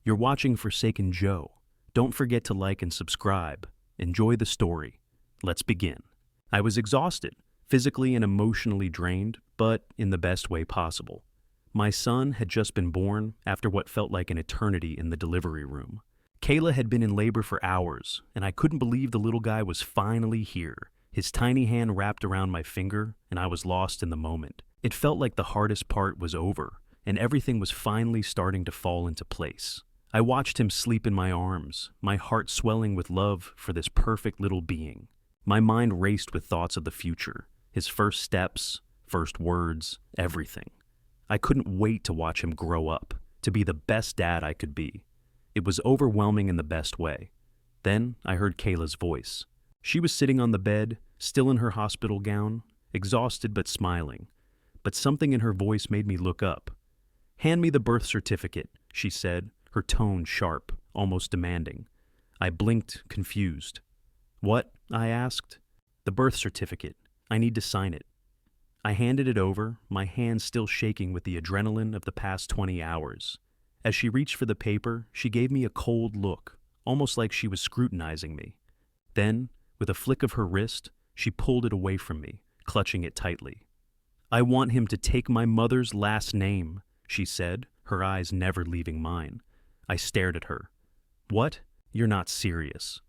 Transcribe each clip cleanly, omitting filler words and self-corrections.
You're watching Forsaken Joe. Don't forget to like and subscribe. Enjoy the story. Let's begin. I was exhausted, physically and emotionally drained, but in the best way possible. My son had just been born after what felt like an eternity in the delivery room. Kayla had been in labor for hours, and I couldn't believe the little guy was finally here. His tiny hand wrapped around my finger, and I was lost in the moment. It felt like the hardest part was over, and everything was finally starting to fall into place. I watched him sleep in my arms, my heart swelling with love for this perfect little being. My mind raced with thoughts of the future, his first steps, first words, everything. I couldn't wait to watch him grow up, to be the best dad I could be. It was overwhelming in the best way. Then I heard Kayla's voice. She was sitting on the bed, still in her hospital gown, exhausted but smiling. But something in her voice made me look up. "Hand me the birth certificate," she said, her tone sharp, almost demanding. I blinked, confused. "What?" I asked. "The birth certificate. I need to sign it." I handed it over, my hand still shaking with the adrenaline of the past 20 hours. As she reached for the paper, she gave me a cold look, almost like she was scrutinizing me. Then, with a flick of her wrist, she pulled it away from me, clutching it tightly. "I want him to take my mother's last name," she said, her eyes never leaving mine. I stared at her. "What? You're not serious."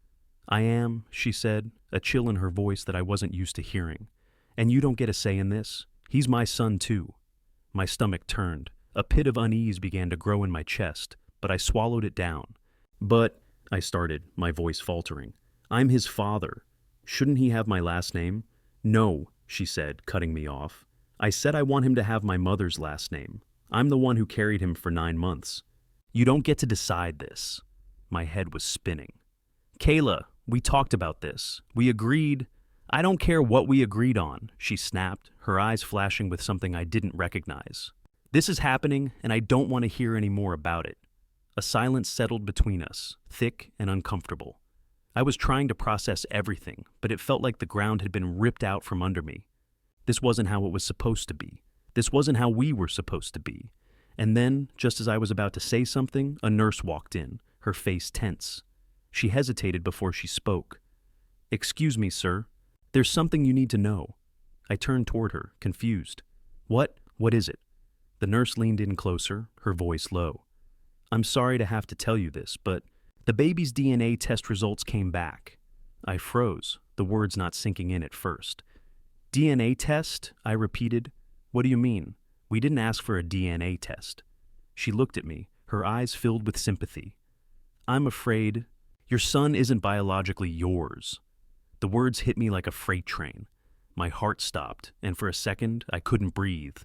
"I am," she said, a chill in her voice that I wasn't used to hearing. "And you don't get a say in this. He's my son too." My stomach turned. A pit of unease began to grow in my chest, but I swallowed it down. "But," I started, my voice faltering, "I'm his father. Shouldn't he have my last name?" "No," she said, cutting me off. "I said I want him to have my mother's last name. I'm the one who carried him for 9 months. You don't get to decide this." My head was spinning. "Kayla, we talked about this. We agreed." "I don't care what we agreed on," she snapped, her eyes flashing with something I didn't recognize. "This is happening, and I don't want to hear any more about it." A silence settled between us, thick and uncomfortable. I was trying to process everything, but it felt like the ground had been ripped out from under me. This wasn't how it was supposed to be. This wasn't how we were supposed to be. And then, just as I was about to say something, a nurse walked in, her face tense. She hesitated before she spoke. "Excuse me, sir. There's something you need to know." I turned toward her, confused. "What? What is it?" The nurse leaned in closer, her voice low. "I'm sorry to have to tell you this, but the baby's DNA test results came back." I froze, the words not sinking in at first. "DNA test?" I repeated. "What do you mean? We didn't ask for a DNA test." She looked at me, her eyes filled with sympathy. "I'm afraid your son isn't biologically yours." The words hit me like a freight train. My heart stopped, and for a second, I couldn't breathe.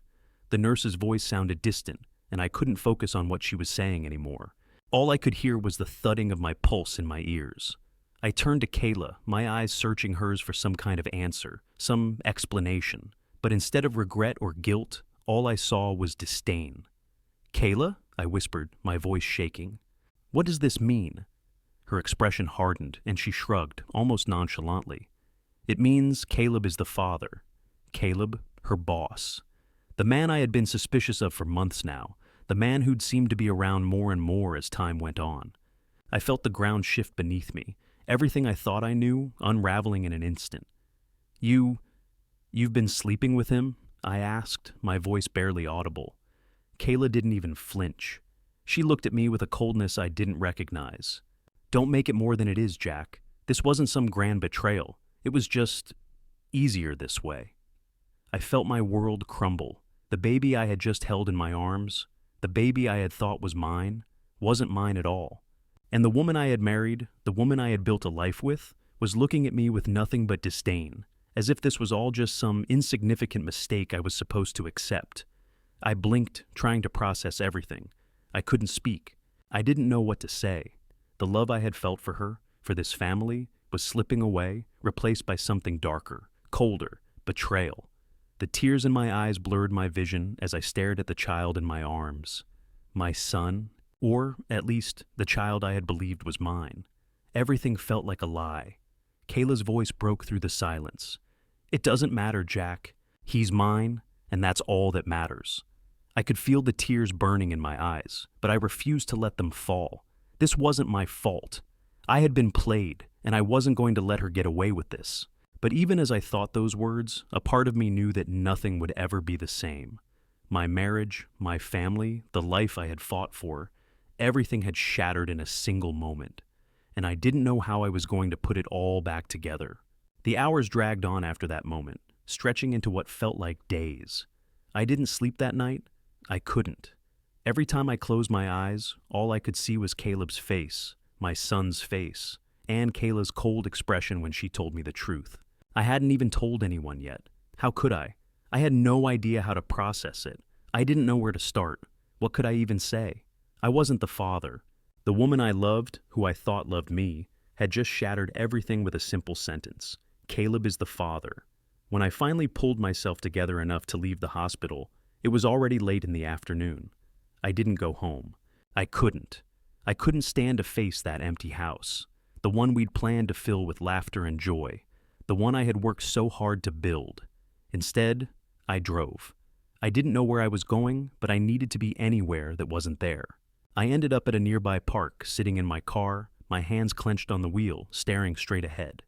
The nurse's voice sounded distant, and I couldn't focus on what she was saying anymore. All I could hear was the thudding of my pulse in my ears. I turned to Kayla, my eyes searching hers for some kind of answer, some explanation. But instead of regret or guilt, all I saw was disdain. "Kayla?" I whispered, my voice shaking. "What does this mean?" Her expression hardened, and she shrugged, almost nonchalantly. "It means Caleb is the father. Caleb, her boss. The man I had been suspicious of for months now, the man who'd seemed to be around more and more as time went on." I felt the ground shift beneath me, everything I thought I knew unraveling in an instant. You've been sleeping with him?" I asked, my voice barely audible. Kayla didn't even flinch. She looked at me with a coldness I didn't recognize. "Don't make it more than it is, Jack. This wasn't some grand betrayal. It was just easier this way." I felt my world crumble. The baby I had just held in my arms, the baby I had thought was mine, wasn't mine at all. And the woman I had married, the woman I had built a life with, was looking at me with nothing but disdain, as if this was all just some insignificant mistake I was supposed to accept. I blinked, trying to process everything. I couldn't speak. I didn't know what to say. The love I had felt for her, for this family, was slipping away, replaced by something darker, colder, betrayal. The tears in my eyes blurred my vision as I stared at the child in my arms. My son, or at least the child I had believed was mine. Everything felt like a lie. Kayla's voice broke through the silence. "It doesn't matter, Jack. He's mine, and that's all that matters." I could feel the tears burning in my eyes, but I refused to let them fall. This wasn't my fault. I had been played, and I wasn't going to let her get away with this. But even as I thought those words, a part of me knew that nothing would ever be the same. My marriage, my family, the life I had fought for, everything had shattered in a single moment, and I didn't know how I was going to put it all back together. The hours dragged on after that moment, stretching into what felt like days. I didn't sleep that night. I couldn't. Every time I closed my eyes, all I could see was Caleb's face, my son's face, and Kayla's cold expression when she told me the truth. I hadn't even told anyone yet. How could I? I had no idea how to process it. I didn't know where to start. What could I even say? I wasn't the father. The woman I loved, who I thought loved me, had just shattered everything with a simple sentence. Caleb is the father. When I finally pulled myself together enough to leave the hospital, it was already late in the afternoon. I didn't go home. I couldn't. I couldn't stand to face that empty house, the one we'd planned to fill with laughter and joy, the one I had worked so hard to build. Instead, I drove. I didn't know where I was going, but I needed to be anywhere that wasn't there. I ended up at a nearby park, sitting in my car, my hands clenched on the wheel, staring straight ahead.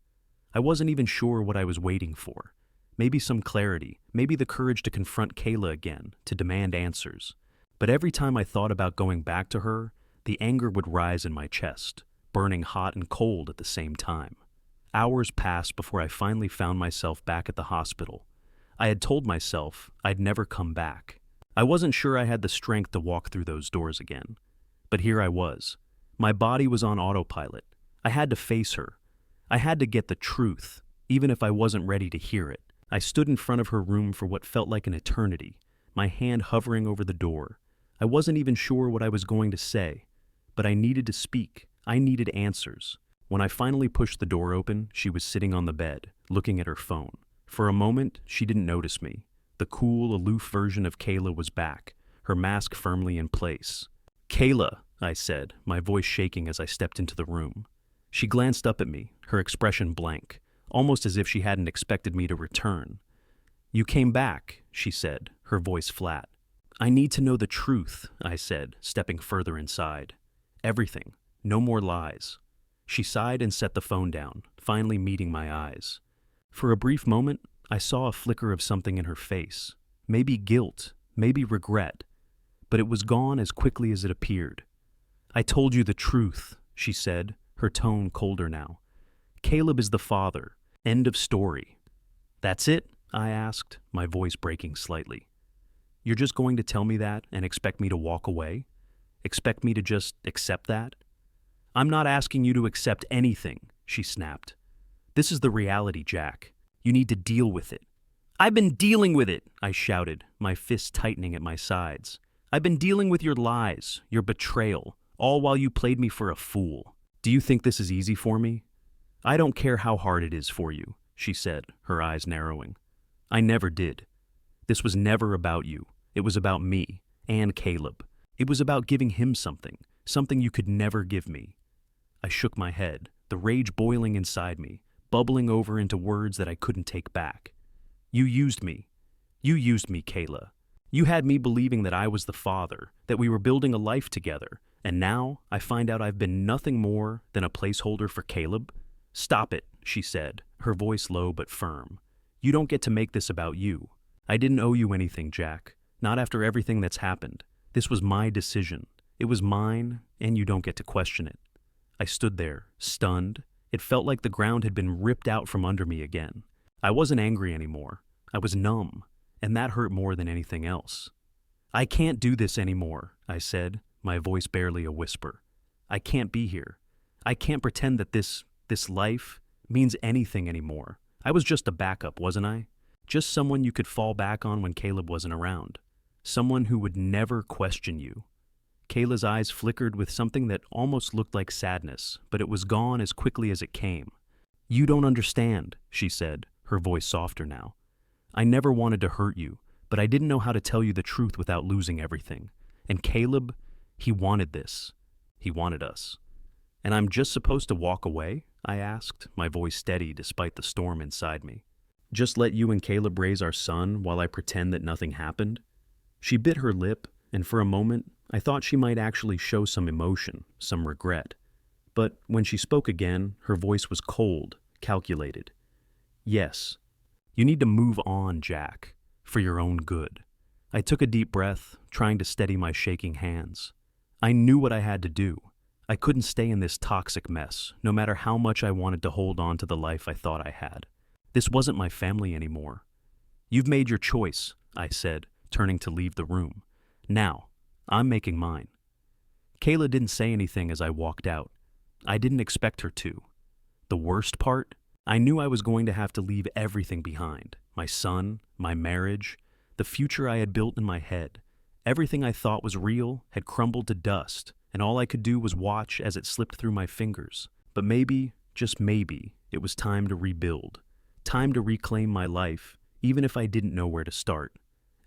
I wasn't even sure what I was waiting for. Maybe some clarity, maybe the courage to confront Kayla again, to demand answers. But every time I thought about going back to her, the anger would rise in my chest, burning hot and cold at the same time. Hours passed before I finally found myself back at the hospital. I had told myself I'd never come back. I wasn't sure I had the strength to walk through those doors again. But here I was. My body was on autopilot. I had to face her. I had to get the truth, even if I wasn't ready to hear it. I stood in front of her room for what felt like an eternity, my hand hovering over the door. I wasn't even sure what I was going to say, but I needed to speak. I needed answers. When I finally pushed the door open, she was sitting on the bed, looking at her phone. For a moment, she didn't notice me. The cool, aloof version of Kayla was back, her mask firmly in place. "Kayla," I said, my voice shaking as I stepped into the room. She glanced up at me, her expression blank, almost as if she hadn't expected me to return. "You came back," she said, her voice flat. "I need to know the truth," I said, stepping further inside. "Everything. No more lies." She sighed and set the phone down, finally meeting my eyes. For a brief moment, I saw a flicker of something in her face. Maybe guilt, maybe regret. But it was gone as quickly as it appeared. "I told you the truth," she said, her tone colder now. "Caleb is the father. End of story." "That's it?" I asked, my voice breaking slightly. "You're just going to tell me that and expect me to walk away? Expect me to just accept that?" "I'm not asking you to accept anything," she snapped. "This is the reality, Jack. You need to deal with it." "I've been dealing with it," I shouted, my fists tightening at my sides. "I've been dealing with your lies, your betrayal, all while you played me for a fool. Do you think this is easy for me?" "I don't care how hard it is for you," she said, her eyes narrowing. "I never did. This was never about you. It was about me and Caleb. It was about giving him something you could never give me." I shook my head, the rage boiling inside me, bubbling over into words that I couldn't take back. "You used me. You used me, Kayla. You had me believing that I was the father, that we were building a life together, and now I find out I've been nothing more than a placeholder for Caleb?" "Stop it," she said, her voice low but firm. "You don't get to make this about you. I didn't owe you anything, Jack. Not after everything that's happened. This was my decision. It was mine, and you don't get to question it." I stood there, stunned. It felt like the ground had been ripped out from under me again. I wasn't angry anymore. I was numb, and that hurt more than anything else. "I can't do this anymore," I said, my voice barely a whisper. "I can't be here. I can't pretend that this life means anything anymore. I was just a backup, wasn't I? Just someone you could fall back on when Caleb wasn't around. Someone who would never question you." Kayla's eyes flickered with something that almost looked like sadness, but it was gone as quickly as it came. "You don't understand," she said, her voice softer now. "I never wanted to hurt you, but I didn't know how to tell you the truth without losing everything. And Caleb, he wanted this. He wanted us." "And I'm just supposed to walk away?" I asked, my voice steady despite the storm inside me. "Just let you and Caleb raise our son while I pretend that nothing happened?" She bit her lip, and for a moment, I thought she might actually show some emotion, some regret. But when she spoke again, her voice was cold, calculated. Yes, you need to move on, Jack, for your own good. I took a deep breath, trying to steady my shaking hands. I knew what I had to do. I couldn't stay in this toxic mess, no matter how much I wanted to hold on to the life I thought I had. This wasn't my family anymore. You've made your choice, I said, turning to leave the room. Now, I'm making mine. Kayla didn't say anything as I walked out. I didn't expect her to. The worst part? I knew I was going to have to leave everything behind. My son, my marriage, the future I had built in my head. Everything I thought was real had crumbled to dust, and all I could do was watch as it slipped through my fingers. But maybe, just maybe, it was time to rebuild. Time to reclaim my life, even if I didn't know where to start.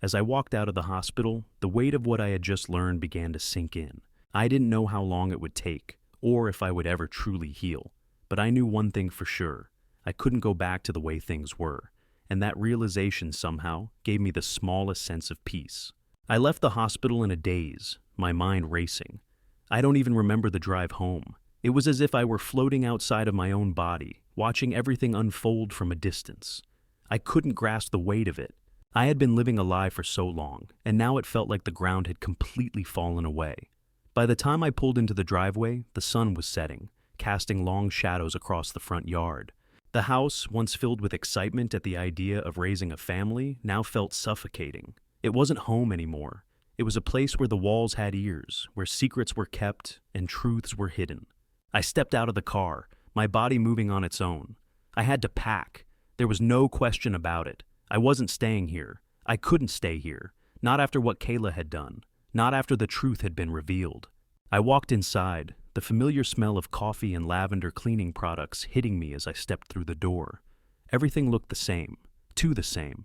As I walked out of the hospital, the weight of what I had just learned began to sink in. I didn't know how long it would take, or if I would ever truly heal. But I knew one thing for sure. I couldn't go back to the way things were, and that realization somehow gave me the smallest sense of peace. I left the hospital in a daze, my mind racing. I don't even remember the drive home. It was as if I were floating outside of my own body, watching everything unfold from a distance. I couldn't grasp the weight of it. I had been living a lie for so long, and now it felt like the ground had completely fallen away. By the time I pulled into the driveway, the sun was setting, casting long shadows across the front yard. The house, once filled with excitement at the idea of raising a family, now felt suffocating. It wasn't home anymore. It was a place where the walls had ears, where secrets were kept and truths were hidden. I stepped out of the car, my body moving on its own. I had to pack. There was no question about it. I wasn't staying here. I couldn't stay here. Not after what Kayla had done. Not after the truth had been revealed. I walked inside, the familiar smell of coffee and lavender cleaning products hitting me as I stepped through the door. Everything looked the same, too the same.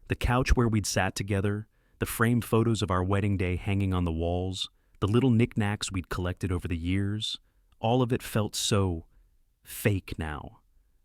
The couch where we'd sat together, the framed photos of our wedding day hanging on the walls, the little knickknacks we'd collected over the years, all of it felt so fake now.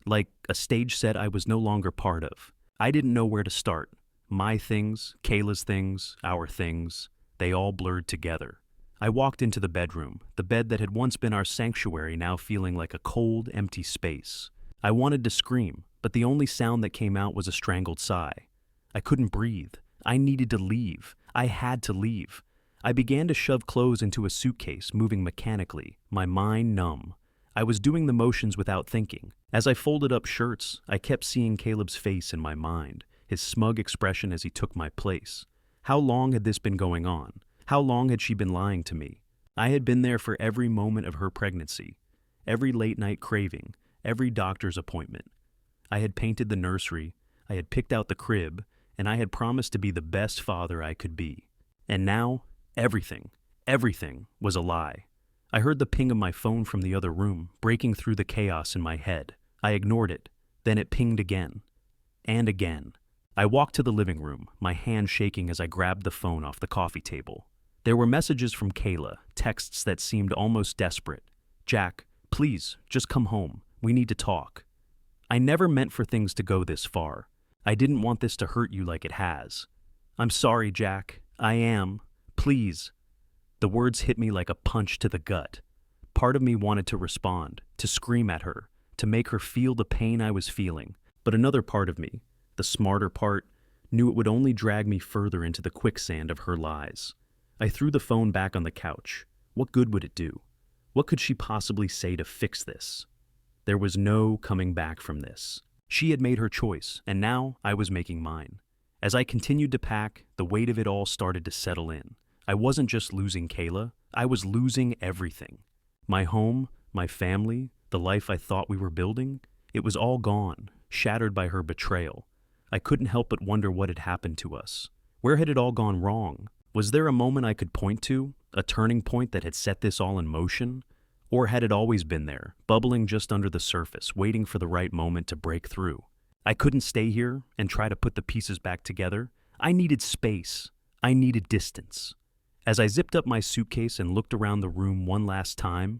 Like a stage set I was no longer part of. I didn't know where to start. My things, Kayla's things, our things, they all blurred together. I walked into the bedroom, the bed that had once been our sanctuary now feeling like a cold, empty space. I wanted to scream, but the only sound that came out was a strangled sigh. I couldn't breathe. I needed to leave. I had to leave. I began to shove clothes into a suitcase, moving mechanically, my mind numb. I was doing the motions without thinking. As I folded up shirts, I kept seeing Caleb's face in my mind, his smug expression as he took my place. How long had this been going on? How long had she been lying to me? I had been there for every moment of her pregnancy, every late-night craving, every doctor's appointment. I had painted the nursery, I had picked out the crib, and I had promised to be the best father I could be. And now, everything was a lie. I heard the ping of my phone from the other room, breaking through the chaos in my head. I ignored it. Then it pinged again. And again. I walked to the living room, my hand shaking as I grabbed the phone off the coffee table. There were messages from Kayla, texts that seemed almost desperate. Jack, please, just come home. We need to talk. I never meant for things to go this far. I didn't want this to hurt you like it has. I'm sorry, Jack. I am. Please. The words hit me like a punch to the gut. Part of me wanted to respond, to scream at her, to make her feel the pain I was feeling. But another part of me, the smarter part, knew it would only drag me further into the quicksand of her lies. I threw the phone back on the couch. What good would it do? What could she possibly say to fix this? There was no coming back from this. She had made her choice, and now I was making mine. As I continued to pack, the weight of it all started to settle in. I wasn't just losing Kayla, I was losing everything. My home, my family, the life I thought we were building, it was all gone, shattered by her betrayal. I couldn't help but wonder what had happened to us. Where had it all gone wrong? Was there a moment I could point to, a turning point that had set this all in motion? Or had it always been there, bubbling just under the surface, waiting for the right moment to break through? I couldn't stay here and try to put the pieces back together. I needed space. I needed distance. As I zipped up my suitcase and looked around the room one last time,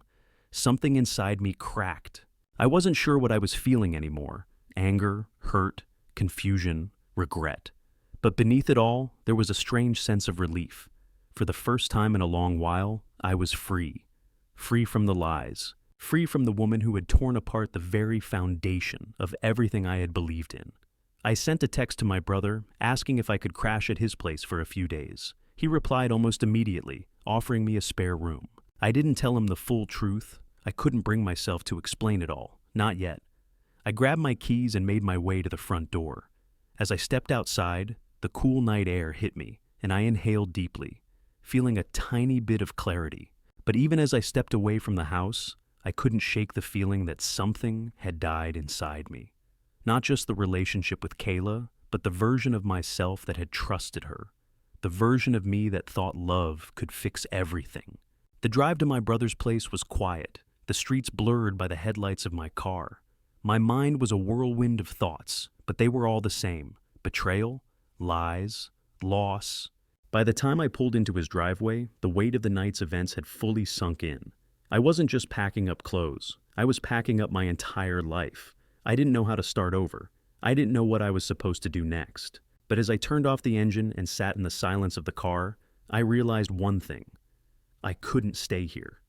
something inside me cracked. I wasn't sure what I was feeling anymore. Anger, hurt, confusion, regret. But beneath it all, there was a strange sense of relief. For the first time in a long while, I was free. Free from the lies. Free from the woman who had torn apart the very foundation of everything I had believed in. I sent a text to my brother, asking if I could crash at his place for a few days. He replied almost immediately, offering me a spare room. I didn't tell him the full truth. I couldn't bring myself to explain it all. Not yet. I grabbed my keys and made my way to the front door. As I stepped outside, the cool night air hit me, and I inhaled deeply, feeling a tiny bit of clarity. But even as I stepped away from the house, I couldn't shake the feeling that something had died inside me. Not just the relationship with Kayla, but the version of myself that had trusted her. The version of me that thought love could fix everything. The drive to my brother's place was quiet, the streets blurred by the headlights of my car. My mind was a whirlwind of thoughts, but they were all the same. Betrayal, lies, loss. By the time I pulled into his driveway, the weight of the night's events had fully sunk in. I wasn't just packing up clothes. I was packing up my entire life. I didn't know how to start over. I didn't know what I was supposed to do next. But as I turned off the engine and sat in the silence of the car, I realized one thing. I couldn't stay here.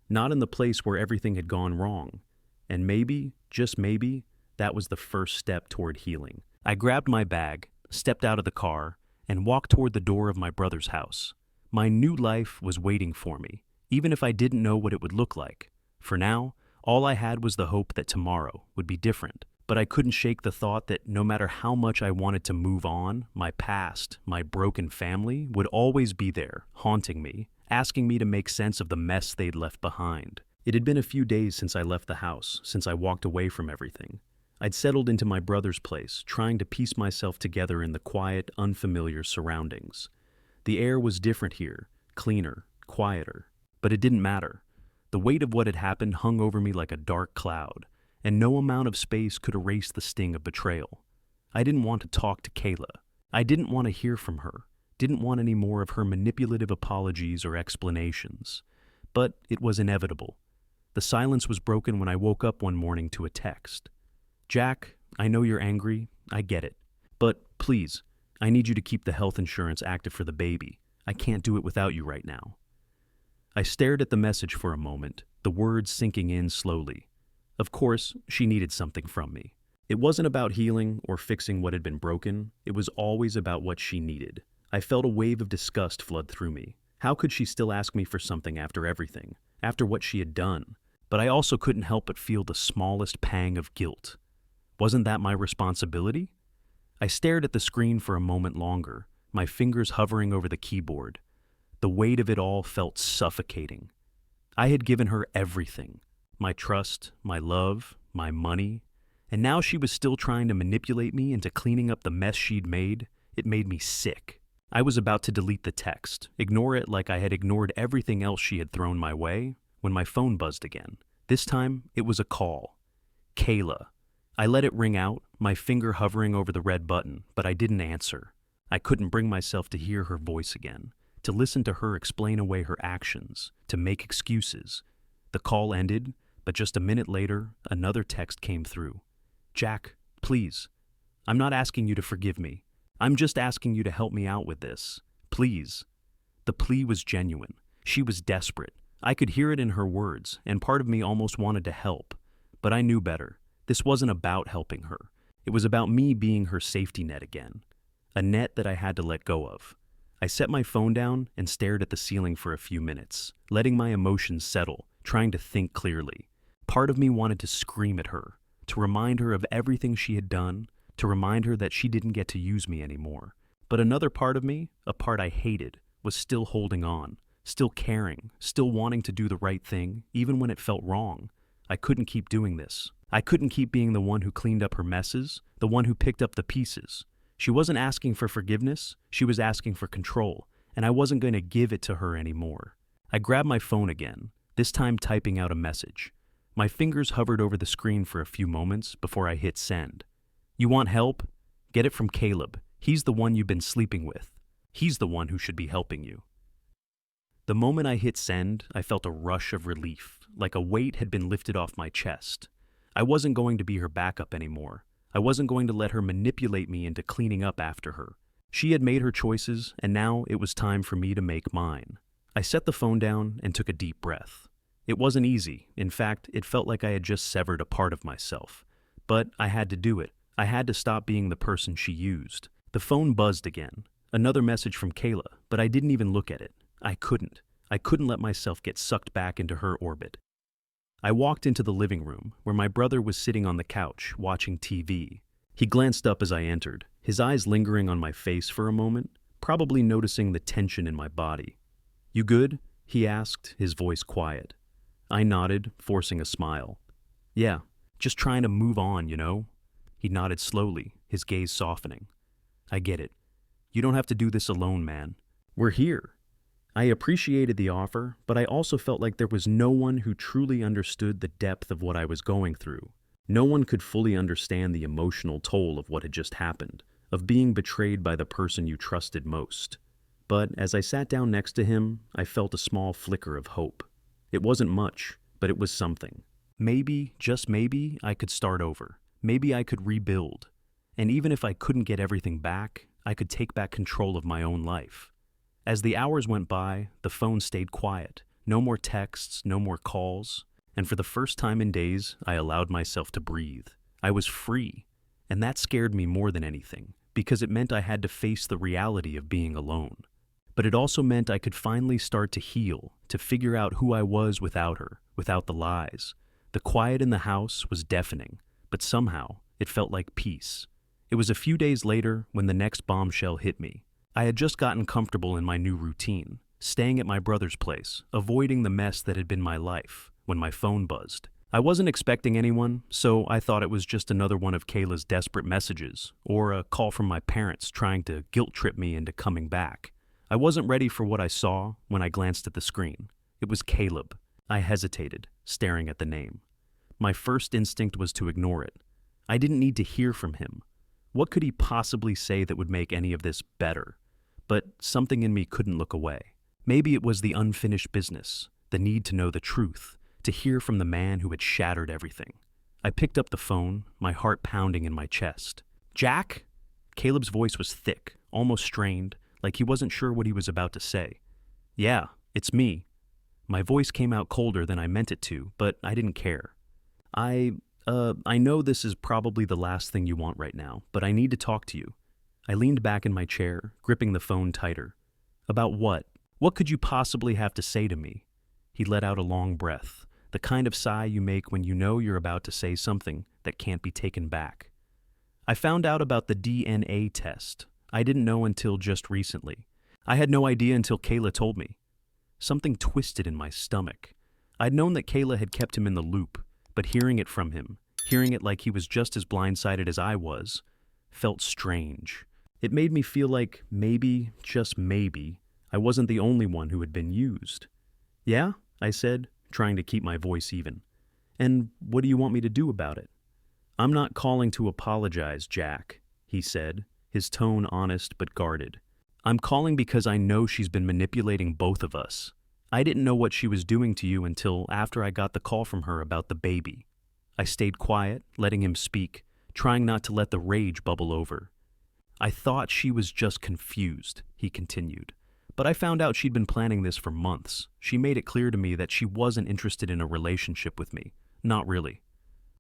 Not in the place where everything had gone wrong. And maybe, just maybe, that was the first step toward healing. I grabbed my bag, stepped out of the car, and walked toward the door of my brother's house. My new life was waiting for me, even if I didn't know what it would look like. For now, all I had was the hope that tomorrow would be different. But I couldn't shake the thought that no matter how much I wanted to move on, my past, my broken family, would always be there, haunting me, asking me to make sense of the mess they'd left behind. It had been a few days since I left the house, since I walked away from everything. I'd settled into my brother's place, trying to piece myself together in the quiet, unfamiliar surroundings. The air was different here, cleaner, quieter. But it didn't matter. The weight of what had happened hung over me like a dark cloud, and no amount of space could erase the sting of betrayal. I didn't want to talk to Kayla. I didn't want to hear from her. Didn't want any more of her manipulative apologies or explanations. But it was inevitable. The silence was broken when I woke up one morning to a text. "Jack, I know you're angry. I get it. But please, I need you to keep the health insurance active for the baby. I can't do it without you right now." I stared at the message for a moment, the words sinking in slowly. Of course, she needed something from me. It wasn't about healing or fixing what had been broken. It was always about what she needed. I felt a wave of disgust flood through me. How could she still ask me for something after everything, after what she had done? But I also couldn't help but feel the smallest pang of guilt. Wasn't that my responsibility? I stared at the screen for a moment longer, my fingers hovering over the keyboard. The weight of it all felt suffocating. I had given her everything. My trust, my love, my money. And now she was still trying to manipulate me into cleaning up the mess she'd made. It made me sick. I was about to delete the text, ignore it like I had ignored everything else she had thrown my way, when my phone buzzed again. This time, it was a call. Kayla. I let it ring out, my finger hovering over the red button, but I didn't answer. I couldn't bring myself to hear her voice again, to listen to her explain away her actions, to make excuses. The call ended, but just a minute later, another text came through. "Jack, please. I'm not asking you to forgive me. I'm just asking you to help me out with this. Please." The plea was genuine. She was desperate. I could hear it in her words, and part of me almost wanted to help. But I knew better. This wasn't about helping her. It was about me being her safety net again. A net that I had to let go of. I set my phone down and stared at the ceiling for a few minutes, letting my emotions settle, trying to think clearly. Part of me wanted to scream at her, to remind her of everything she had done, to remind her that she didn't get to use me anymore. But another part of me, a part I hated, was still holding on, still caring, still wanting to do the right thing, even when it felt wrong. I couldn't keep doing this. I couldn't keep being the one who cleaned up her messes, the one who picked up the pieces. She wasn't asking for forgiveness, she was asking for control, and I wasn't going to give it to her anymore. I grabbed my phone again, this time typing out a message. My fingers hovered over the screen for a few moments before I hit send. "You want help? Get it from Caleb. He's the one you've been sleeping with. He's the one who should be helping you." The moment I hit send, I felt a rush of relief, like a weight had been lifted off my chest. I wasn't going to be her backup anymore. I wasn't going to let her manipulate me into cleaning up after her. She had made her choices, and now it was time for me to make mine. I set the phone down and took a deep breath. It wasn't easy. In fact, it felt like I had just severed a part of myself. But I had to do it. I had to stop being the person she used. The phone buzzed again. Another message from Kayla, but I didn't even look at it. I couldn't. I couldn't let myself get sucked back into her orbit. I walked into the living room, where my brother was sitting on the couch, watching TV. He glanced up as I entered, his eyes lingering on my face for a moment, probably noticing the tension in my body. "You good?" he asked, his voice quiet. I nodded, forcing a smile. "Yeah, just trying to move on, you know?" He nodded slowly, his gaze softening. "I get it. You don't have to do this alone, man. We're here." I appreciated the offer, but I also felt like there was no one who truly understood the depth of what I was going through. No one could fully understand the emotional toll of what had just happened, of being betrayed by the person you trusted most. But as I sat down next to him, I felt a small flicker of hope. It wasn't much, but it was something. Maybe, just maybe, I could start over. Maybe I could rebuild. And even if I couldn't get everything back, I could take back control of my own life. As the hours went by, the phone stayed quiet. No more texts, no more calls. And for the first time in days, I allowed myself to breathe. I was free. And that scared me more than anything, because it meant I had to face the reality of being alone. But it also meant I could finally start to heal, to figure out who I was without her, without the lies. The quiet in the house was deafening, but somehow it felt like peace. It was a few days later when the next bombshell hit me. I had just gotten comfortable in my new routine, staying at my brother's place, avoiding the mess that had been my life, when my phone buzzed. I wasn't expecting anyone, so I thought it was just another one of Kayla's desperate messages, or a call from my parents trying to guilt-trip me into coming back. I wasn't ready for what I saw when I glanced at the screen. It was Caleb. I hesitated, staring at the name. My first instinct was to ignore it. I didn't need to hear from him. What could he possibly say that would make any of this better? But something in me couldn't look away. Maybe it was the unfinished business, the need to know the truth, to hear from the man who had shattered everything. I picked up the phone, my heart pounding in my chest. "Jack?" Caleb's voice was thick, almost strained, like he wasn't sure what he was about to say. "Yeah, it's me." My voice came out colder than I meant it to, but I didn't care. I know this is probably the last thing you want right now, but I need to talk to you." I leaned back in my chair, gripping the phone tighter. "About what? What could you possibly have to say to me?" He let out a long breath, the kind of sigh you make when you know you're about to say something that can't be taken back. "I found out about the DNA test. I didn't know until just recently. I had no idea until Kayla told me." Something twisted in my stomach. I'd known that Kayla had kept him in the loop, but hearing it from him, hearing it like he was just as blindsided as I was, felt strange. It made me feel like maybe, just maybe, I wasn't the only one who had been used. "Yeah?" I said, trying to keep my voice even. "And what do you want me to do about it?" "I'm not calling to apologize, Jack," he said, his tone honest but guarded. "I'm calling because I know she's been manipulating both of us. I didn't know what she was doing to you until after I got the call from her about the baby." I stayed quiet, letting him speak, trying not to let the rage bubble over. "I thought she was just confused," he continued. "But I found out she'd been planning this for months. She made it clear to me that she wasn't interested in a relationship with me. Not really.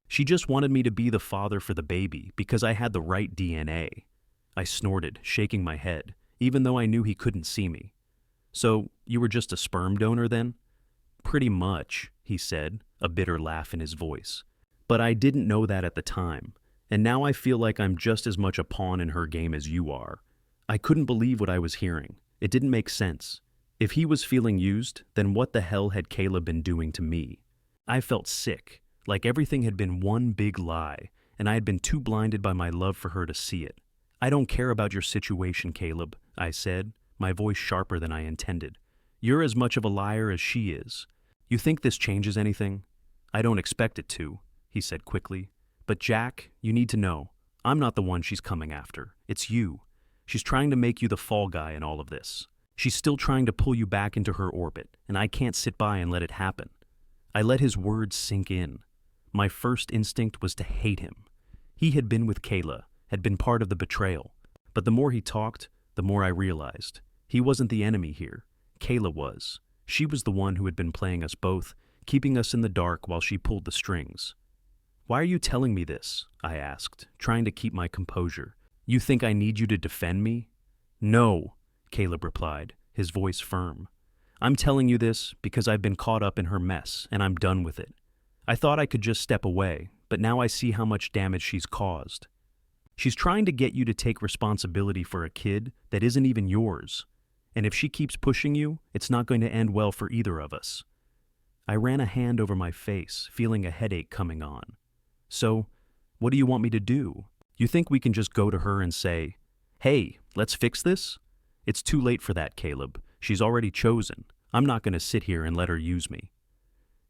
She just wanted me to be the father for the baby because I had the right DNA." I snorted, shaking my head, even though I knew he couldn't see me. "So, you were just a sperm donor then?" "Pretty much," he said, a bitter laugh in his voice. "But I didn't know that at the time, and now I feel like I'm just as much a pawn in her game as you are." I couldn't believe what I was hearing. It didn't make sense. If he was feeling used, then what the hell had Caleb been doing to me? I felt sick, like everything had been one big lie, and I had been too blinded by my love for her to see it. "I don't care about your situation, Caleb," I said, my voice sharper than I intended. "You're as much of a liar as she is. You think this changes anything?" "I don't expect it to," he said quickly. "But Jack, you need to know, I'm not the one she's coming after. It's you. She's trying to make you the fall guy in all of this. She's still trying to pull you back into her orbit, and I can't sit by and let it happen." I let his words sink in. My first instinct was to hate him. He had been with Kayla, had been part of the betrayal. But the more he talked, the more I realized. He wasn't the enemy here. Kayla was. She was the one who had been playing us both, keeping us in the dark while she pulled the strings. "Why are you telling me this?" I asked, trying to keep my composure. "You think I need you to defend me?" "No," Caleb replied, his voice firm. "I'm telling you this because I've been caught up in her mess, and I'm done with it. I thought I could just step away, but now I see how much damage she's caused. She's trying to get you to take responsibility for a kid that isn't even yours. And if she keeps pushing you, it's not going to end well for either of us." I ran a hand over my face, feeling a headache coming on. "So, what do you want me to do? You think we can just go to her and say, 'Hey, let's fix this'? It's too late for that, Caleb. She's already chosen. I'm not going to sit here and let her use me."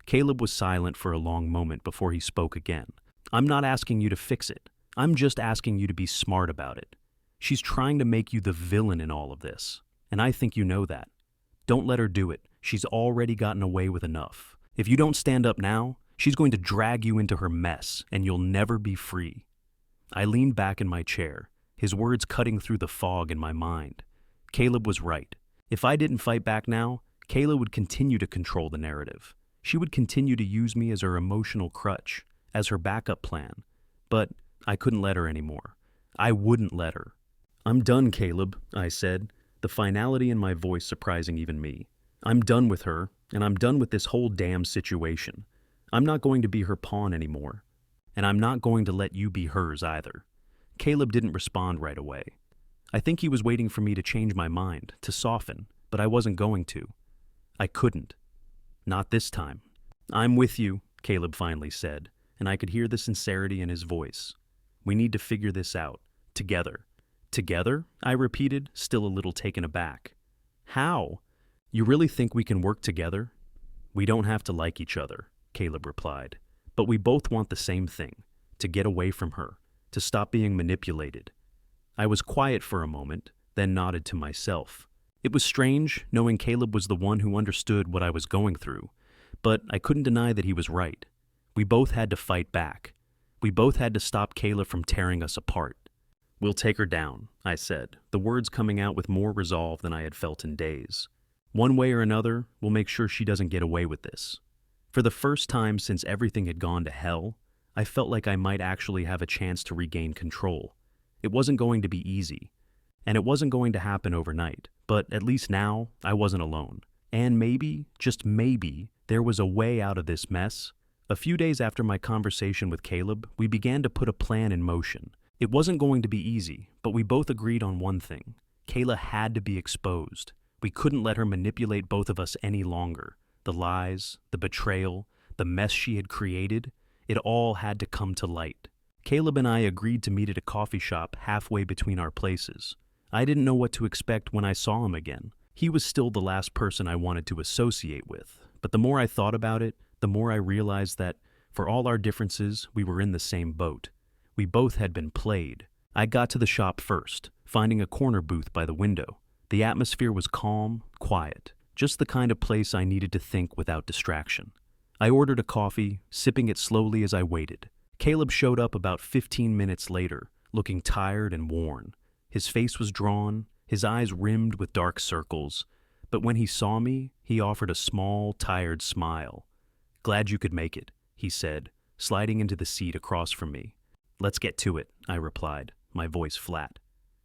Caleb was silent for a long moment before he spoke again. "I'm not asking you to fix it. I'm just asking you to be smart about it. She's trying to make you the villain in all of this, and I think you know that. Don't let her do it. She's already gotten away with enough. If you don't stand up now, she's going to drag you into her mess, and you'll never be free." I leaned back in my chair, his words cutting through the fog in my mind. Caleb was right. If I didn't fight back now, Kayla would continue to control the narrative. She would continue to use me as her emotional crutch, as her backup plan. But I couldn't let her anymore. I wouldn't let her. "I'm done, Caleb," I said, the finality in my voice surprising even me. "I'm done with her, and I'm done with this whole damn situation. I'm not going to be her pawn anymore. And I'm not going to let you be hers either." Caleb didn't respond right away. I think he was waiting for me to change my mind, to soften, but I wasn't going to. I couldn't. Not this time. "I'm with you," Caleb finally said, and I could hear the sincerity in his voice. "We need to figure this out. Together." "Together?" I repeated, still a little taken aback. "How? You really think we can work together?" "We don't have to like each other," Caleb replied. "But we both want the same thing, to get away from her, to stop being manipulated." I was quiet for a moment, then nodded to myself. It was strange, knowing Caleb was the one who understood what I was going through, but I couldn't deny that he was right. We both had to fight back. We both had to stop Kayla from tearing us apart. "We'll take her down," I said, the words coming out with more resolve than I had felt in days. "One way or another, we'll make sure she doesn't get away with this." For the first time since everything had gone to hell, I felt like I might actually have a chance to regain control. It wasn't going to be easy, and it wasn't going to happen overnight, but at least now I wasn't alone. And maybe, just maybe, there was a way out of this mess. A few days after my conversation with Caleb, we began to put a plan in motion. It wasn't going to be easy, but we both agreed on one thing. Kayla had to be exposed. We couldn't let her manipulate both of us any longer. The lies, the betrayal, the mess she had created, it all had to come to light. Caleb and I agreed to meet at a coffee shop halfway between our places. I didn't know what to expect when I saw him again. He was still the last person I wanted to associate with, but the more I thought about it, the more I realized that, for all our differences, we were in the same boat. We both had been played. I got to the shop first, finding a corner booth by the window. The atmosphere was calm, quiet, just the kind of place I needed to think without distraction. I ordered a coffee, sipping it slowly as I waited. Caleb showed up about 15 minutes later, looking tired and worn. His face was drawn, his eyes rimmed with dark circles, but when he saw me, he offered a small, tired smile. "Glad you could make it," he said, sliding into the seat across from me. "Let's get to it," I replied, my voice flat.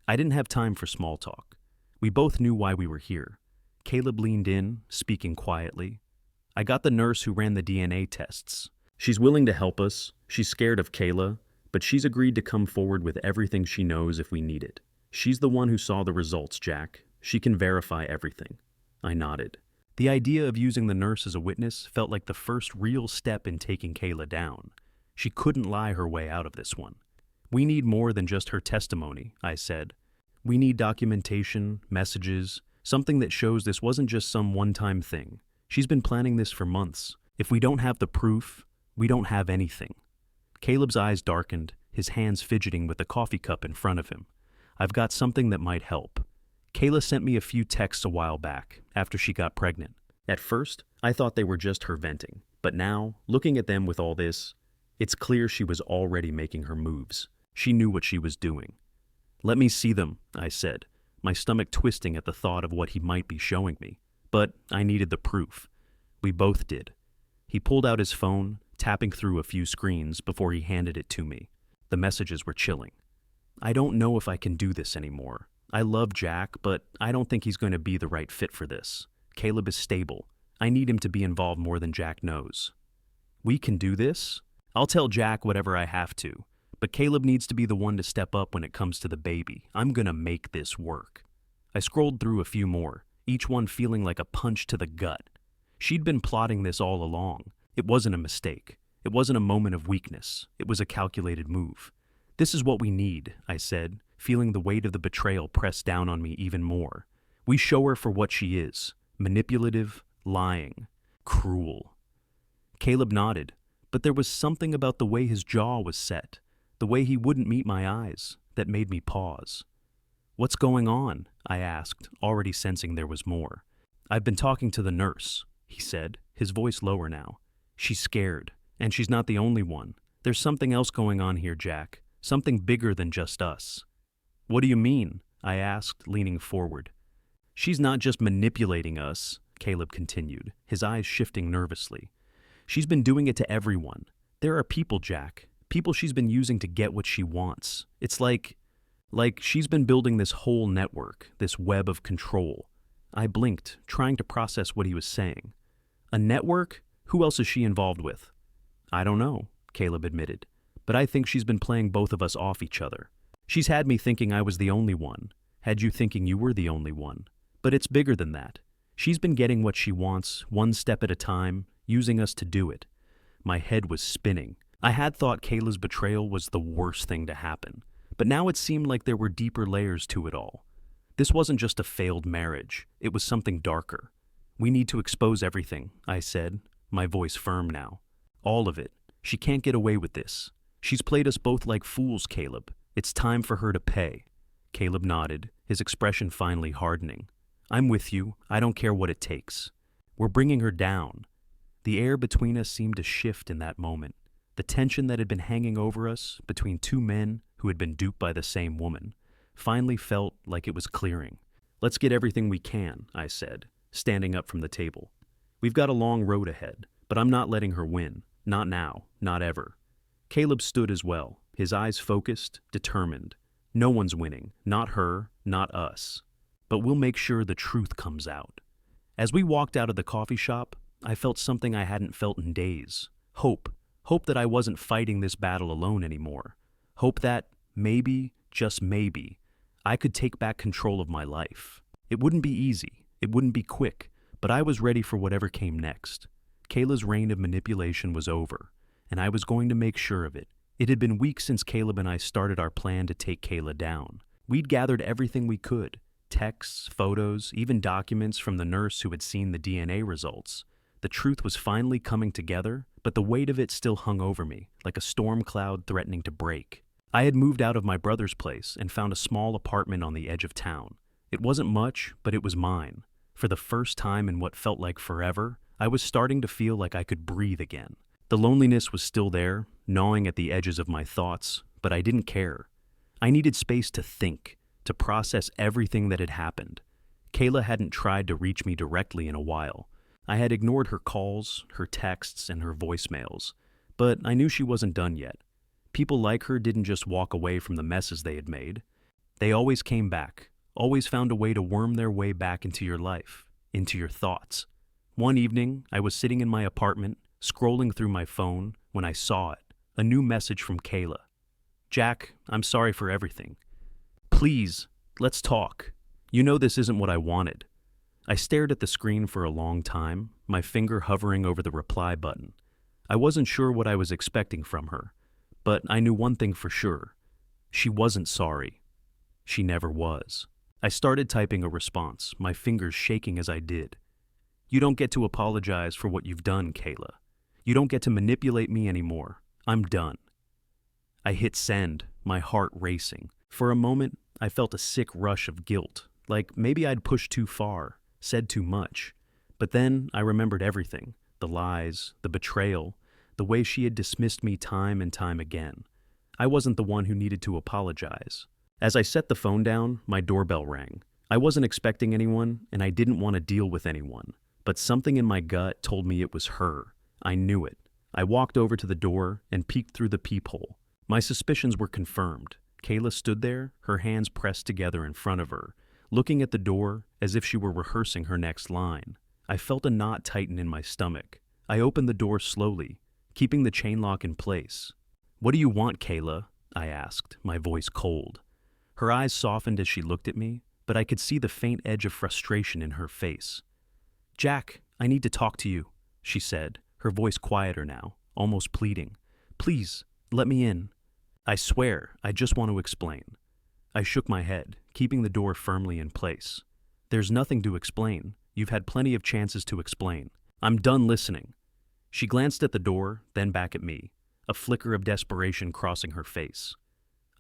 I didn't have time for small talk. We both knew why we were here. Caleb leaned in, speaking quietly. "I got the nurse who ran the DNA tests. She's willing to help us. She's scared of Kayla, but she's agreed to come forward with everything she knows if we need it. She's the one who saw the results, Jack. She can verify everything." I nodded. The idea of using the nurse as a witness felt like the first real step in taking Kayla down. She couldn't lie her way out of this one. "We need more than just her testimony," I said. "We need documentation, messages, something that shows this wasn't just some one-time thing. She's been planning this for months. If we don't have the proof, we don't have anything." Caleb's eyes darkened, his hands fidgeting with the coffee cup in front of him. "I've got something that might help. Kayla sent me a few texts a while back, after she got pregnant. At first, I thought they were just her venting, but now, looking at them with all this, it's clear she was already making her moves. She knew what she was doing." "Let me see them," I said, my stomach twisting at the thought of what he might be showing me. But I needed the proof. We both did. He pulled out his phone, tapping through a few screens before he handed it to me. The messages were chilling. I don't know if I can do this anymore. I love Jack, but I don't think he's going to be the right fit for this. Caleb is stable. I need him to be involved more than Jack knows. We can do this? I'll tell Jack whatever I have to, but Caleb needs to be the one to step up when it comes to the baby. I'm gonna make this work. I scrolled through a few more, each one feeling like a punch to the gut. She'd been plotting this all along. It wasn't a mistake. It wasn't a moment of weakness. It was a calculated move. This is what we need, I said, feeling the weight of the betrayal press down on me even more. We show her for what she is: manipulative, lying, cruel. Caleb nodded, but there was something about the way his jaw was set, the way he wouldn't meet my eyes, that made me pause. "What's going on?" I asked, already sensing there was more. "I've been talking to the nurse," he said, his voice lower now. "She's scared, and she's not the only one. There's something else going on here, Jack, something bigger than just us." "What do you mean?" I asked, leaning forward. "She's not just manipulating us," Caleb continued, his eyes shifting nervously. "She's been doing it to everyone. There are people, Jack, people she's been using to get what she wants. It's like she's been building this whole network, this web of control." I blinked, trying to process what he was saying. "A network? Who else is she involved with?" "I don't know," Caleb admitted, "but I think she's been playing both of us off each other. She's had me thinking I was the only one, had you thinking you were the only one. But it's bigger than that. She's been getting what she wants, one step at a time, using us to do it." My head was spinning. I had thought Kayla's betrayal was the worst thing to happen, but now it seemed like there were deeper layers to it all. This wasn't just a failed marriage, it was something darker. "We need to expose everything," I said, my voice firm now. "All of it. She can't get away with this. She's played us both like fools, Caleb. It's time for her to pay." Caleb nodded, his expression finally hardening. "I'm with you. I don't care what it takes. We're bringing her down." The air between us seemed to shift in that moment. The tension that had been hanging over us, between two men who had been duped by the same woman, finally felt like it was clearing. "Let's get everything we can," I said, standing up from the table. "We've got a long road ahead, but I'm not letting her win. Not now, not ever." Caleb stood as well, his eyes focused, determined. "No one's winning, not her, not us. But we'll make sure the truth comes out." As we walked out of the coffee shop, I felt something I hadn't felt in days. Hope. Hope that I wasn't fighting this battle alone anymore. Hope that, maybe, just maybe, I could take back control of my life. It wouldn't be easy, it wouldn't be quick, but I was ready for whatever came next. Kayla's reign of manipulation was over, and I was going to make sure of it. It had been weeks since Caleb and I started our plan to take Kayla down. We'd gathered everything we could: texts, photos, even documents from the nurse who had seen the DNA results. The truth was finally coming together, but the weight of it still hung over me, like a storm cloud threatening to break. I had moved out of my brother's place and found a small apartment on the edge of town. It wasn't much, but it was mine. For the first time in what felt like forever, I was starting to feel like I could breathe again. The loneliness was still there, gnawing at the edges of my thoughts, but I didn't care. I needed space to think, to process everything that had happened. Kayla hadn't tried to reach me directly in a while. I had ignored her calls, her texts, and her voicemails, but I knew she wasn't done yet. People like her didn't just walk away from the messes they had made. They always came back, always found a way to worm their way back into your life, into your thoughts. One evening, I was sitting in my apartment, scrolling through my phone, when I saw it, a new message from Kayla. "Jack, I'm sorry for everything. Please, let's talk. You know this isn't what I wanted." I stared at the screen for a long time, my finger hovering over the reply button. I wasn't sure what I was expecting from her, but I knew one thing for sure. She wasn't sorry. She never was. I started typing a response, my fingers shaking as I did. "You don't get to apologize for what you've done, Kayla. You don't get to manipulate me anymore. I'm done." I hit send, my heart racing. For a moment, I felt a sick rush of guilt, like maybe I'd pushed too far, said too much. But then I remembered everything: the lies, the betrayal, the way she had dismissed me time and time again. I wasn't the one who needed to apologize. As I set the phone down, my doorbell rang. I wasn't expecting anyone, and I didn't want to deal with anyone, but something in my gut told me it was her. I knew it. I walked over to the door and peeked through the peephole. My suspicions were confirmed. Kayla stood there, her hands pressed together in front of her, looking at the door as if she were rehearsing her next line. I felt a knot tighten in my stomach. I opened the door slowly, keeping the chain lock in place. "What do you want, Kayla?" I asked, my voice cold. Her eyes softened as she looked at me, but I could see the faint edge of frustration in her face. "Jack, I need to talk to you," she said, her voice quieter now, almost pleading. "Please, let me in." "I swear, I just want to explain." I shook my head, keeping the door firmly in place. "There's nothing to explain. You've had plenty of chances to explain. I'm done listening." She glanced at the door, then back at me, a flicker of desperation crossing her face.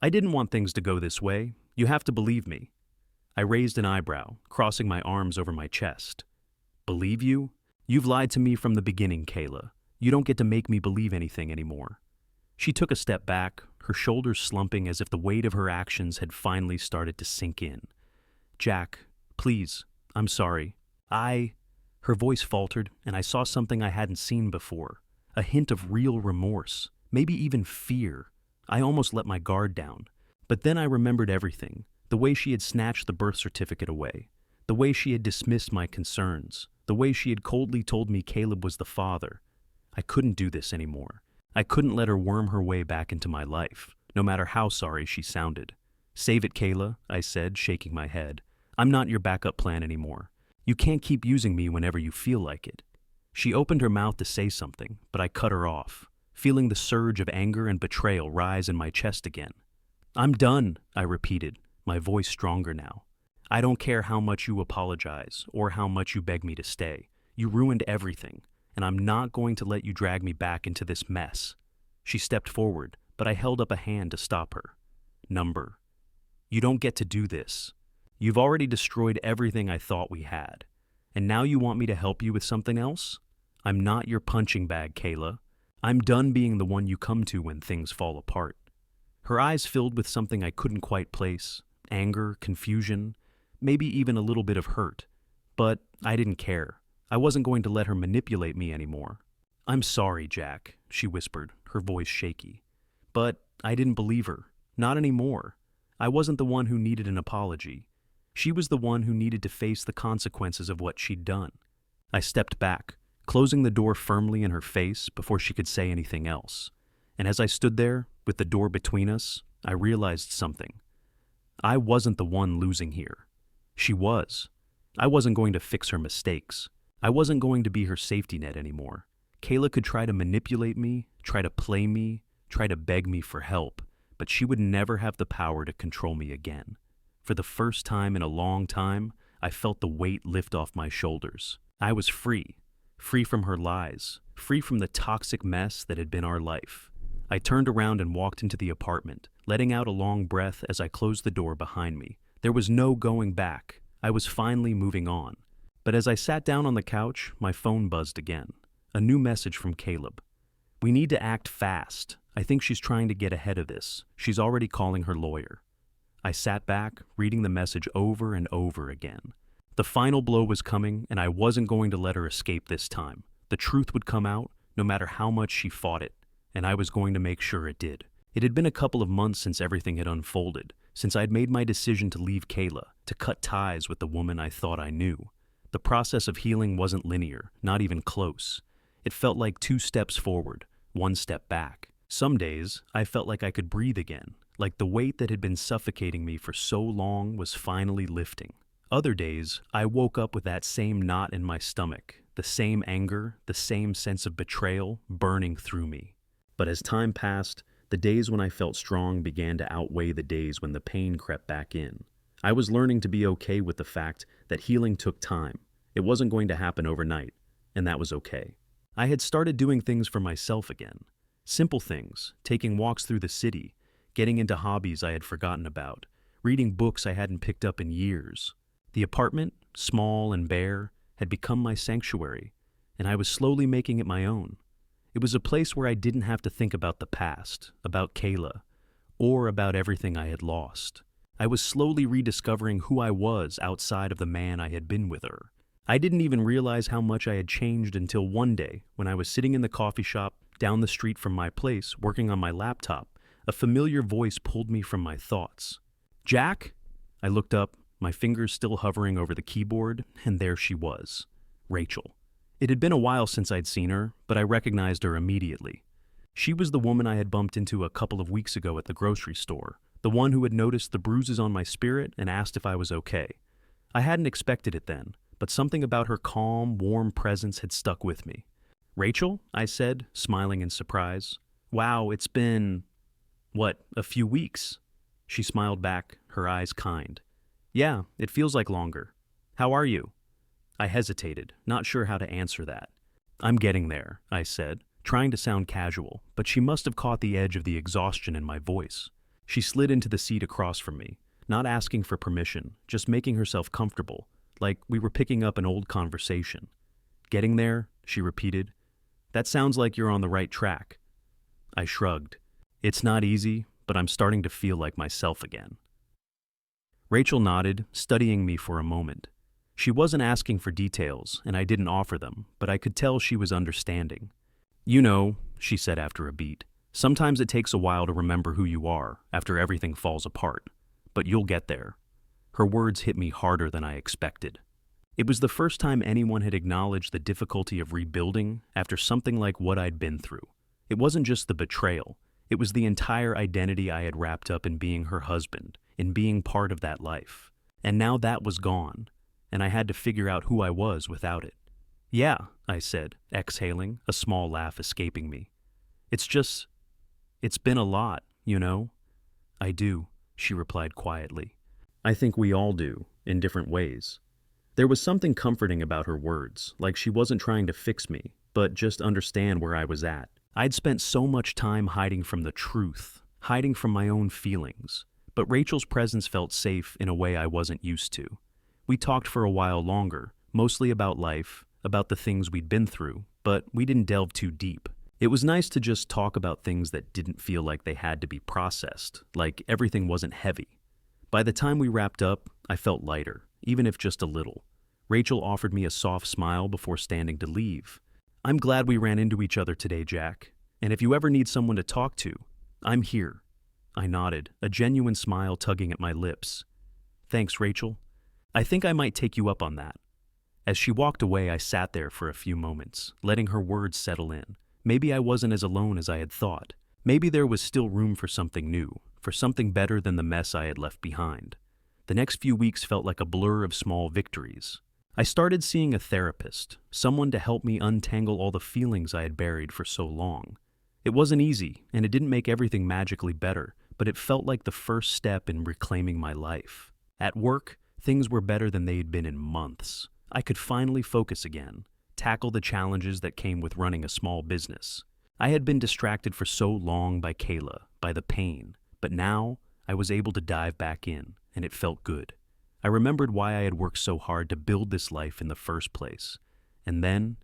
"I didn't want things to go this way. You have to believe me." I raised an eyebrow, crossing my arms over my chest. "Believe you? You've lied to me from the beginning, Kayla. You don't get to make me believe anything anymore." She took a step back, her shoulders slumping as if the weight of her actions had finally started to sink in. "Jack, please, I'm sorry. Her voice faltered, and I saw something I hadn't seen before. A hint of real remorse, maybe even fear. I almost let my guard down. But then I remembered everything. The way she had snatched the birth certificate away. The way she had dismissed my concerns. The way she had coldly told me Caleb was the father. I couldn't do this anymore. I couldn't let her worm her way back into my life, no matter how sorry she sounded. "Save it, Kayla," I said, shaking my head. "I'm not your backup plan anymore. You can't keep using me whenever you feel like it." She opened her mouth to say something, but I cut her off, feeling the surge of anger and betrayal rise in my chest again. "I'm done," I repeated, my voice stronger now. "I don't care how much you apologize or how much you beg me to stay. You ruined everything, and I'm not going to let you drag me back into this mess." She stepped forward, but I held up a hand to stop her. "Number, you don't get to do this. You've already destroyed everything I thought we had. And now you want me to help you with something else? I'm not your punching bag, Kayla. I'm done being the one you come to when things fall apart." Her eyes filled with something I couldn't quite place. Anger, confusion, maybe even a little bit of hurt. But I didn't care. I wasn't going to let her manipulate me anymore. "I'm sorry, Jack," she whispered, her voice shaky. But I didn't believe her. Not anymore. I wasn't the one who needed an apology. She was the one who needed to face the consequences of what she'd done. I stepped back, closing the door firmly in her face before she could say anything else. And as I stood there, with the door between us, I realized something. I wasn't the one losing here. She was. I wasn't going to fix her mistakes. I wasn't going to be her safety net anymore. Kayla could try to manipulate me, try to play me, try to beg me for help, but she would never have the power to control me again. For the first time in a long time, I felt the weight lift off my shoulders. I was free. Free from her lies. Free from the toxic mess that had been our life. I turned around and walked into the apartment, letting out a long breath as I closed the door behind me. There was no going back. I was finally moving on. But as I sat down on the couch, my phone buzzed again. A new message from Caleb. "We need to act fast. I think she's trying to get ahead of this. She's already calling her lawyer." I sat back, reading the message over and over again. The final blow was coming, and I wasn't going to let her escape this time. The truth would come out, no matter how much she fought it, and I was going to make sure it did. It had been a couple of months since everything had unfolded, since I'd made my decision to leave Kayla, to cut ties with the woman I thought I knew. The process of healing wasn't linear, not even close. It felt like 2 steps forward, 1 step back. Some days, I felt like I could breathe again, like the weight that had been suffocating me for so long was finally lifting. Other days, I woke up with that same knot in my stomach, the same anger, the same sense of betrayal burning through me. But as time passed, the days when I felt strong began to outweigh the days when the pain crept back in. I was learning to be okay with the fact that healing took time. It wasn't going to happen overnight, and that was okay. I had started doing things for myself again. Simple things, taking walks through the city, getting into hobbies I had forgotten about, reading books I hadn't picked up in years. The apartment, small and bare, had become my sanctuary, and I was slowly making it my own. It was a place where I didn't have to think about the past, about Kayla, or about everything I had lost. I was slowly rediscovering who I was outside of the man I had been with her. I didn't even realize how much I had changed until one day, when I was sitting in the coffee shop down the street from my place, working on my laptop, a familiar voice pulled me from my thoughts. "Jack?" I looked up, my fingers still hovering over the keyboard, and there she was, Rachel. It had been a while since I'd seen her, but I recognized her immediately. She was the woman I had bumped into a couple of weeks ago at the grocery store, the one who had noticed the bruises on my spirit and asked if I was okay. I hadn't expected it then, but something about her calm, warm presence had stuck with me. "Rachel?" I said, smiling in surprise. "Wow, it's been, a few weeks?" She smiled back, her eyes kind. "Yeah, it feels like longer. How are you?" I hesitated, not sure how to answer that. "I'm getting there," I said, trying to sound casual, but she must have caught the edge of the exhaustion in my voice. She slid into the seat across from me, not asking for permission, just making herself comfortable, like we were picking up an old conversation. "Getting there?" she repeated. "That sounds like you're on the right track." I shrugged. "It's not easy, but I'm starting to feel like myself again." Rachel nodded, studying me for a moment. She wasn't asking for details, and I didn't offer them, but I could tell she was understanding. "You know," she said after a beat, "sometimes it takes a while to remember who you are after everything falls apart, but you'll get there." Her words hit me harder than I expected. It was the first time anyone had acknowledged the difficulty of rebuilding after something like what I'd been through. It wasn't just the betrayal, it was the entire identity I had wrapped up in being her husband, in being part of that life. And now that was gone, and I had to figure out who I was without it. "Yeah," I said, exhaling, a small laugh escaping me. It's been a lot, you know?" "I do," she replied quietly. "I think we all do, in different ways." There was something comforting about her words, like she wasn't trying to fix me, but just understand where I was at. I'd spent so much time hiding from the truth, hiding from my own feelings, but Rachel's presence felt safe in a way I wasn't used to. We talked for a while longer, mostly about life, about the things we'd been through, but we didn't delve too deep. It was nice to just talk about things that didn't feel like they had to be processed, like everything wasn't heavy. By the time we wrapped up, I felt lighter, even if just a little. Rachel offered me a soft smile before standing to leave. "I'm glad we ran into each other today, Jack, and if you ever need someone to talk to, I'm here." I nodded, a genuine smile tugging at my lips. "Thanks, Rachel. I think I might take you up on that." As she walked away, I sat there for a few moments, letting her words settle in. Maybe I wasn't as alone as I had thought. Maybe there was still room for something new, for something better than the mess I had left behind. The next few weeks felt like a blur of small victories. I started seeing a therapist, someone to help me untangle all the feelings I had buried for so long. It wasn't easy, and it didn't make everything magically better, but it felt like the first step in reclaiming my life. At work, things were better than they had been in months. I could finally focus again, tackle the challenges that came with running a small business. I had been distracted for so long by Kayla, by the pain, but now I was able to dive back in, and it felt good. I remembered why I had worked so hard to build this life in the first place. And then,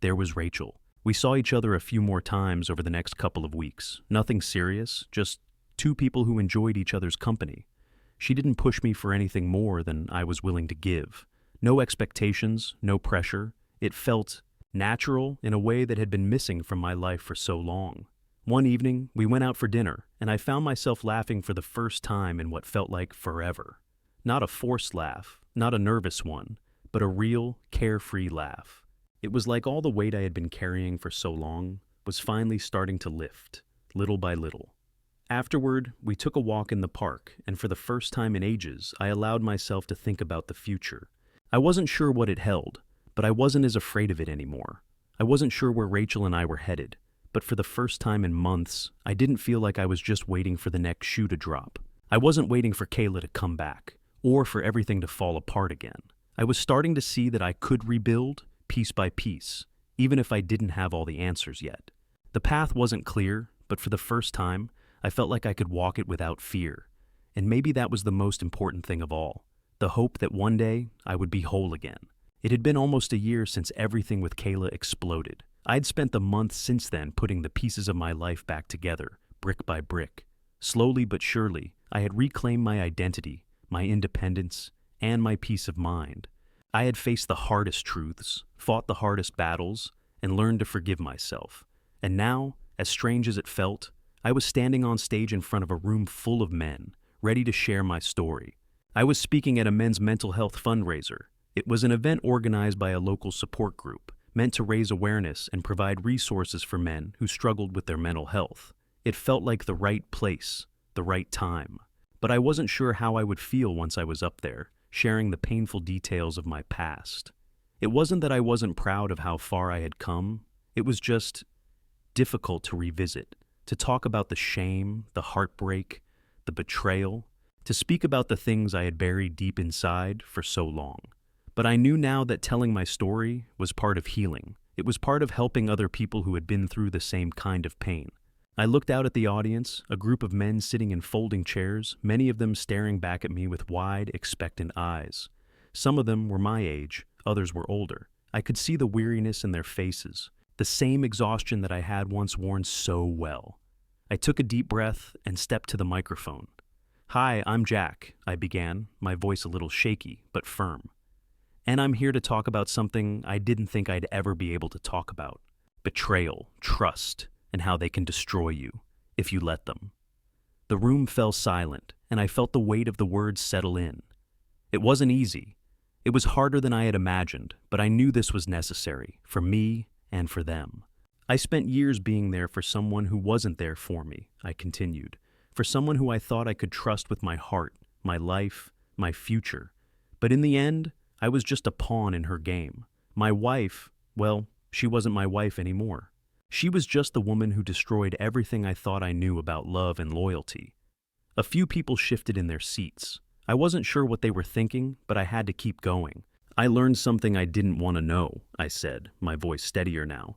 there was Rachel. We saw each other a few more times over the next couple of weeks. Nothing serious, just two people who enjoyed each other's company. She didn't push me for anything more than I was willing to give. No expectations, no pressure. It felt natural in a way that had been missing from my life for so long. One evening, we went out for dinner, and I found myself laughing for the first time in what felt like forever. Not a forced laugh, not a nervous one, but a real, carefree laugh. It was like all the weight I had been carrying for so long was finally starting to lift, little by little. Afterward, we took a walk in the park, and for the first time in ages, I allowed myself to think about the future. I wasn't sure what it held, but I wasn't as afraid of it anymore. I wasn't sure where Rachel and I were headed, but for the first time in months, I didn't feel like I was just waiting for the next shoe to drop. I wasn't waiting for Kayla to come back, or for everything to fall apart again. I was starting to see that I could rebuild, piece by piece, even if I didn't have all the answers yet. The path wasn't clear, but for the first time, I felt like I could walk it without fear. And maybe that was the most important thing of all, the hope that one day I would be whole again. It had been almost a year since everything with Kayla exploded. I'd spent the months since then putting the pieces of my life back together, brick by brick. Slowly but surely, I had reclaimed my identity, my independence, and my peace of mind. I had faced the hardest truths, fought the hardest battles, and learned to forgive myself. And now, as strange as it felt, I was standing on stage in front of a room full of men, ready to share my story. I was speaking at a men's mental health fundraiser. It was an event organized by a local support group, meant to raise awareness and provide resources for men who struggled with their mental health. It felt like the right place, the right time. But I wasn't sure how I would feel once I was up there, sharing the painful details of my past. It wasn't that I wasn't proud of how far I had come. It was just difficult to revisit, to talk about the shame, the heartbreak, the betrayal, to speak about the things I had buried deep inside for so long. But I knew now that telling my story was part of healing. It was part of helping other people who had been through the same kind of pain. I looked out at the audience, a group of men sitting in folding chairs, many of them staring back at me with wide, expectant eyes. Some of them were my age, others were older. I could see the weariness in their faces, the same exhaustion that I had once worn so well. I took a deep breath and stepped to the microphone. "Hi, I'm Jack," I began, my voice a little shaky, but firm. "And I'm here to talk about something I didn't think I'd ever be able to talk about. Betrayal, trust, and how they can destroy you, if you let them." The room fell silent, and I felt the weight of the words settle in. It wasn't easy. It was harder than I had imagined, but I knew this was necessary, for me and for them. "I spent years being there for someone who wasn't there for me," I continued, "for someone who I thought I could trust with my heart, my life, my future. But in the end, I was just a pawn in her game. My wife, well, she wasn't my wife anymore. She was just the woman who destroyed everything I thought I knew about love and loyalty." A few people shifted in their seats. I wasn't sure what they were thinking, but I had to keep going. "I learned something I didn't want to know," I said, my voice steadier now.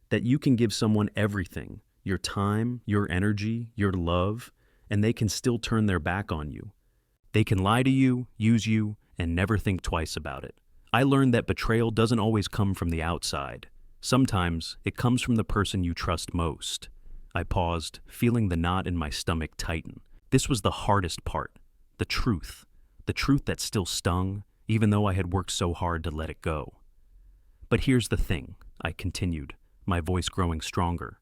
"That you can give someone everything, your time, your energy, your love, and they can still turn their back on you. They can lie to you, use you, and never think twice about it. I learned that betrayal doesn't always come from the outside. Sometimes it comes from the person you trust most." I paused, feeling the knot in my stomach tighten. This was the hardest part, the truth that still stung, even though I had worked so hard to let it go. "But here's the thing," I continued, my voice growing stronger.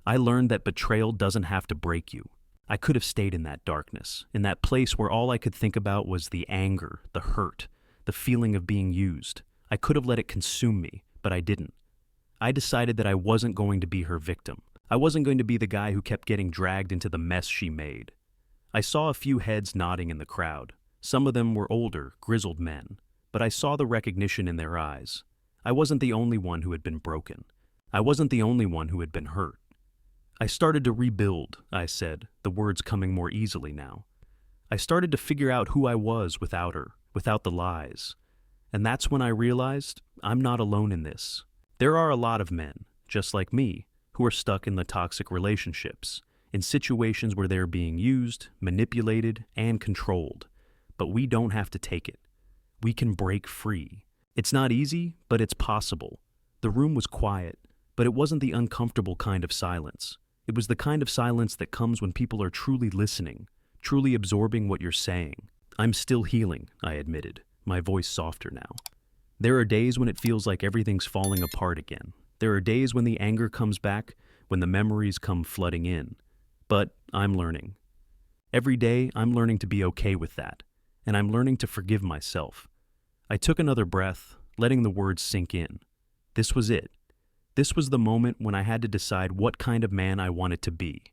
"I learned that betrayal doesn't have to break you. I could have stayed in that darkness, in that place where all I could think about was the anger, the hurt, the feeling of being used. I could have let it consume me, but I didn't. I decided that I wasn't going to be her victim. I wasn't going to be the guy who kept getting dragged into the mess she made." I saw a few heads nodding in the crowd. Some of them were older, grizzled men, but I saw the recognition in their eyes. I wasn't the only one who had been broken. I wasn't the only one who had been hurt. "I started to rebuild," I said, the words coming more easily now. "I started to figure out who I was without her, without the lies. And that's when I realized I'm not alone in this. There are a lot of men, just like me, who are stuck in the toxic relationships, in situations where they're being used, manipulated, and controlled. But we don't have to take it. We can break free. It's not easy, but it's possible." The room was quiet, but it wasn't the uncomfortable kind of silence. It was the kind of silence that comes when people are truly listening, truly absorbing what you're saying. "I'm still healing," I admitted, my voice softer now. "There are days when it feels like everything's falling apart again. There are days when the anger comes back, when the memories come flooding in. But I'm learning. Every day, I'm learning to be okay with that, and I'm learning to forgive myself." I took another breath, letting the words sink in. This was it. This was the moment when I had to decide what kind of man I wanted to be.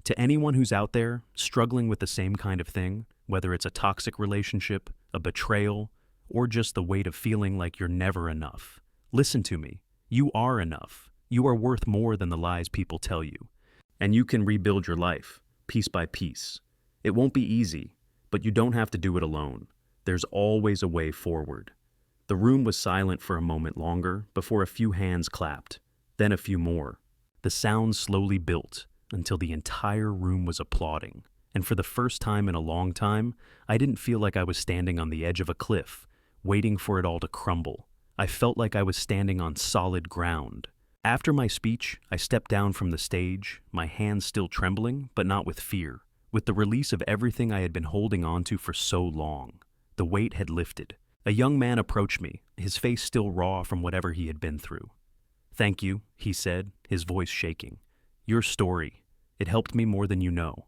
To anyone who's out there, struggling with the same kind of thing, whether it's a toxic relationship, a betrayal, or just the weight of feeling like you're never enough, listen to me. You are enough. You are worth more than the lies people tell you. And you can rebuild your life, piece by piece. It won't be easy, but you don't have to do it alone. There's always a way forward. The room was silent for a moment longer before a few hands clapped, then a few more. The sound slowly built until the entire room was applauding. And for the first time in a long time, I didn't feel like I was standing on the edge of a cliff, waiting for it all to crumble. I felt like I was standing on solid ground. After my speech, I stepped down from the stage, my hands still trembling, but not with fear, With the release of everything I had been holding on to for so long, the weight had lifted. A young man approached me, his face still raw from whatever he had been through. "Thank you," he said, his voice shaking. "Your story, it helped me more than you know."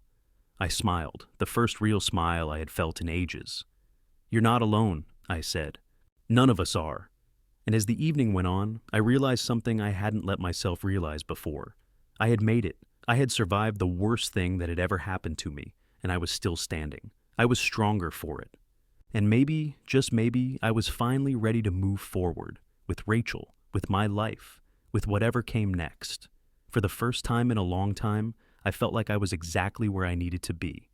I smiled, the first real smile I had felt in ages. "You're not alone," I said. "None of us are." And as the evening went on, I realized something I hadn't let myself realize before. I had made it. I had survived the worst thing that had ever happened to me, and I was still standing. I was stronger for it. And maybe, just maybe, I was finally ready to move forward, with Rachel, with my life, with whatever came next. For the first time in a long time, I felt like I was exactly where I needed to be,